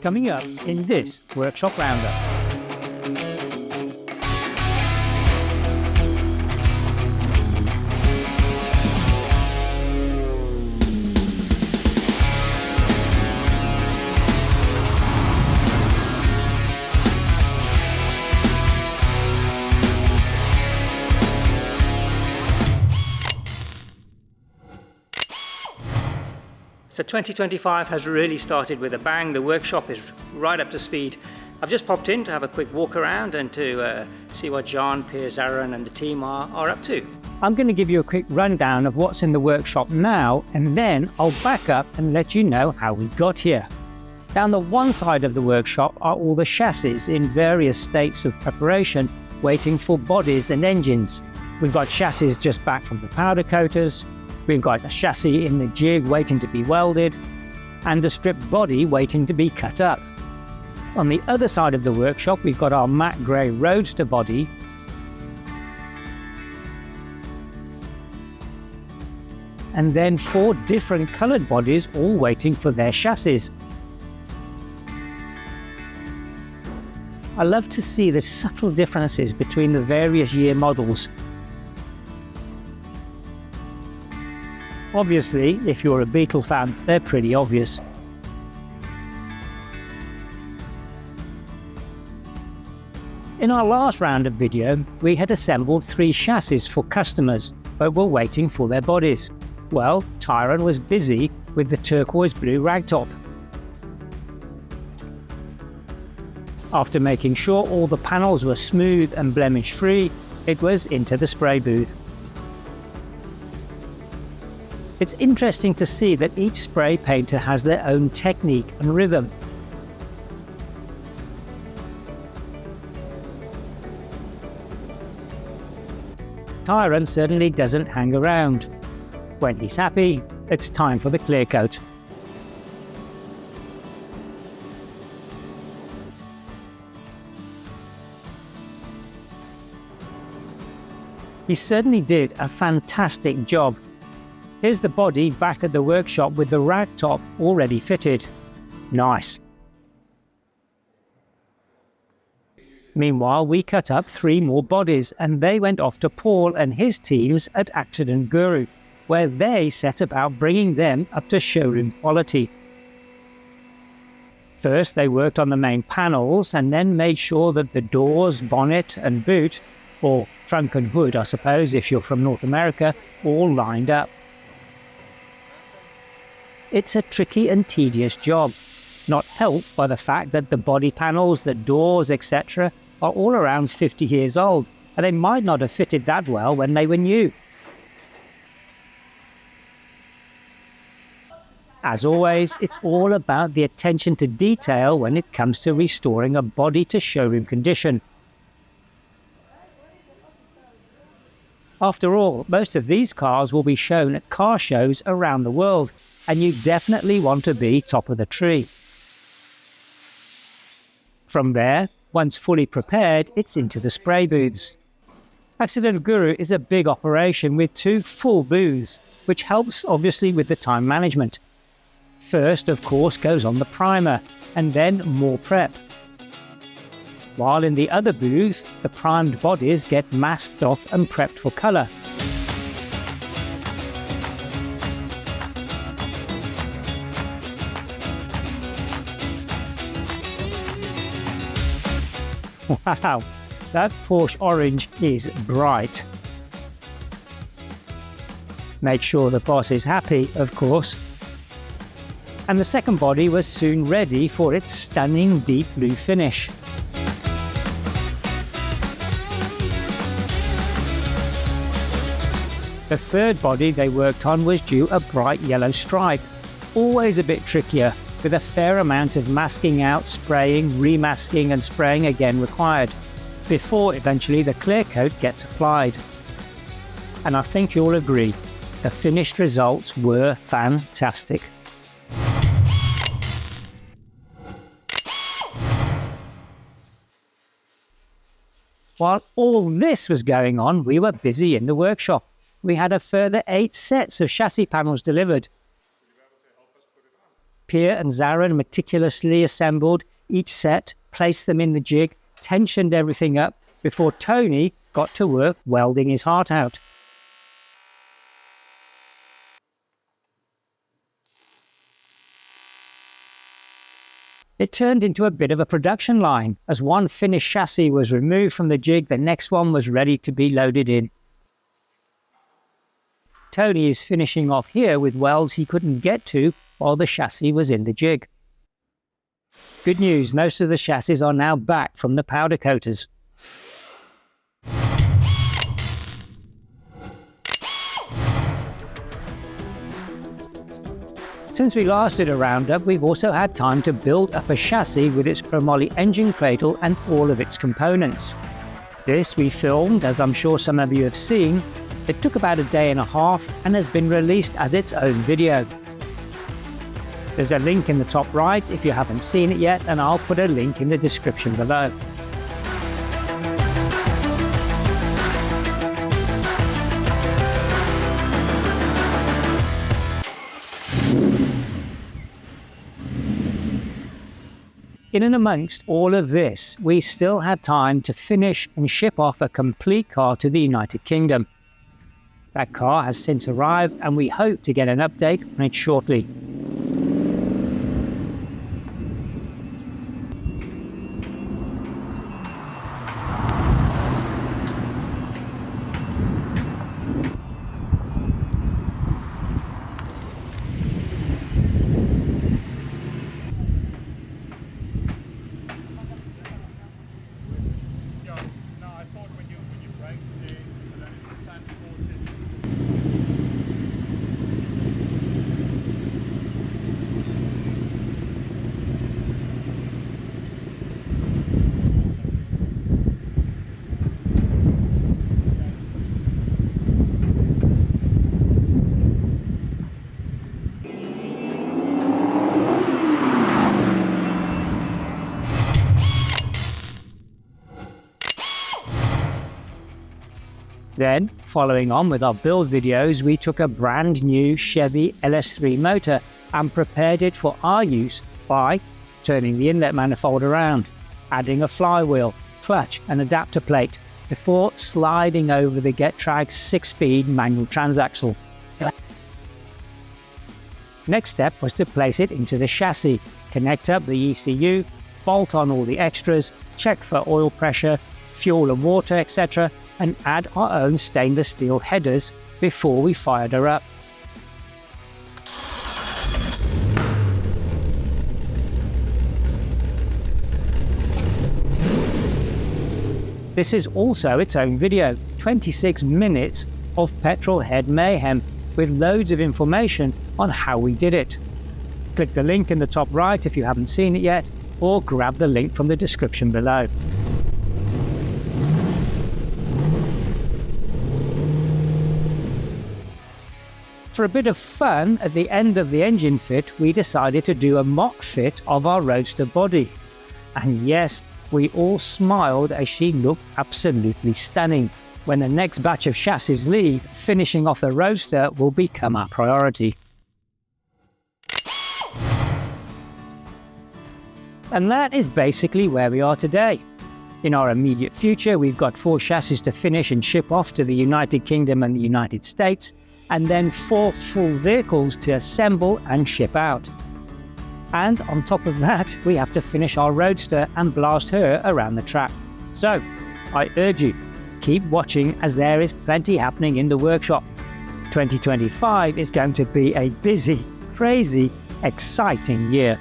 Coming up in this workshop roundup. So 2025 has really started with a bang. The workshop is right up to speed. I've just popped in to have a quick walk around and to see what John, Piers, Aaron and the team are up to. I'm going to give you a quick rundown of what's in the workshop now, and then I'll back up and let you know how we got here. Down the one side of the workshop are all the chassis in various states of preparation, waiting for bodies and engines. We've got chassis just back from the powder coaters. We've got a chassis in the jig waiting to be welded, and a stripped body waiting to be cut up. On the other side of the workshop, we've got our matte grey Roadster body, and then 4 different coloured bodies all waiting for their chassis. I love to see the subtle differences between the various year models. Obviously, if you're a Beetle fan, they're pretty obvious. In our last roundup video, we had assembled 3 chassis for customers, but were waiting for their bodies. Well, Tyran was busy with the turquoise blue ragtop. After making sure all the panels were smooth and blemish-free, it was into the spray booth. It's interesting to see that each spray painter has their own technique and rhythm. Tyran certainly doesn't hang around. When he's happy, it's time for the clear coat. He certainly did a fantastic job. Here's the body back at the workshop with the ragtop already fitted. Nice. Meanwhile, we cut up 3 more bodies and they went off to Paul and his teams at AcciDentGuru, where they set about bringing them up to showroom quality. First, they worked on the main panels and then made sure that the doors, bonnet and boot, or trunk and hood I suppose if you're from North America, all lined up. It's a tricky and tedious job, not helped by the fact that the body panels, the doors, etc. are all around 50 years old, and they might not have fitted that well when they were new. As always, it's all about the attention to detail when it comes to restoring a body to showroom condition. After all, most of these cars will be shown at car shows around the world, and you definitely want to be top of the tree. From there, once fully prepared, it's into the spray booths. AcciDentGuru is a big operation with 2 full booths, which helps obviously with the time management. First, of course, goes on the primer, and then more prep. While in the other booths, the primed bodies get masked off and prepped for colour. Wow, that Porsche orange is bright. Make sure the boss is happy, of course. And the second body was soon ready for its stunning deep blue finish. The third body they worked on was due a bright yellow stripe, always a bit trickier, with a fair amount of masking out, spraying, remasking and spraying again required, before eventually the clear coat gets applied. And I think you'll agree, the finished results were fantastic. While all this was going on, we were busy in the workshop. We had a further 8 sets of chassis panels delivered. Pierre and Zaran meticulously assembled each set, placed them in the jig, tensioned everything up before Tony got to work welding his heart out. It turned into a bit of a production line. As one finished chassis was removed from the jig, the next one was ready to be loaded in. Tony is finishing off here with welds he couldn't get to while the chassis was in the jig. Good news, most of the chassis are now back from the powder coaters. Since we last did a roundup, we've also had time to build up a chassis with its chromoly engine cradle and all of its components. This we filmed, as I'm sure some of you have seen. It took about a day and a half and has been released as its own video. There's a link in the top right if you haven't seen it yet, and I'll put a link in the description below. In and amongst all of this, we still had time to finish and ship off a complete car to the United Kingdom. That car has since arrived and we hope to get an update on it shortly. Then, following on with our build videos, we took a brand new CHEVY LS3 motor and prepared it for our use by turning the inlet manifold around, adding a flywheel, clutch and adapter plate, before sliding over the Getrag 6-speed manual transaxle. Next step was to place it into the chassis, connect up the ECU, bolt on all the extras, check for oil pressure, fuel and water, etc., and add our own stainless steel headers before we fired her up. This is also its own video, 26 minutes of petrol head mayhem with loads of information on how we did it. Click the link in the top right if you haven't seen it yet, or grab the link from the description below. For a bit of fun, at the end of the engine fit, we decided to do a mock fit of our Roadster body. And yes, we all smiled as she looked absolutely stunning. When the next batch of chassis leave, finishing off the Roadster will become our priority. And that is basically where we are today. In our immediate future, we've got 4 chassis to finish and ship off to the United Kingdom and the United States, and then 4 full vehicles to assemble and ship out. And on top of that, we have to finish our Roadster and blast her around the track. So, I urge you, keep watching as there is plenty happening in the workshop. 2025 is going to be a busy, crazy, exciting year.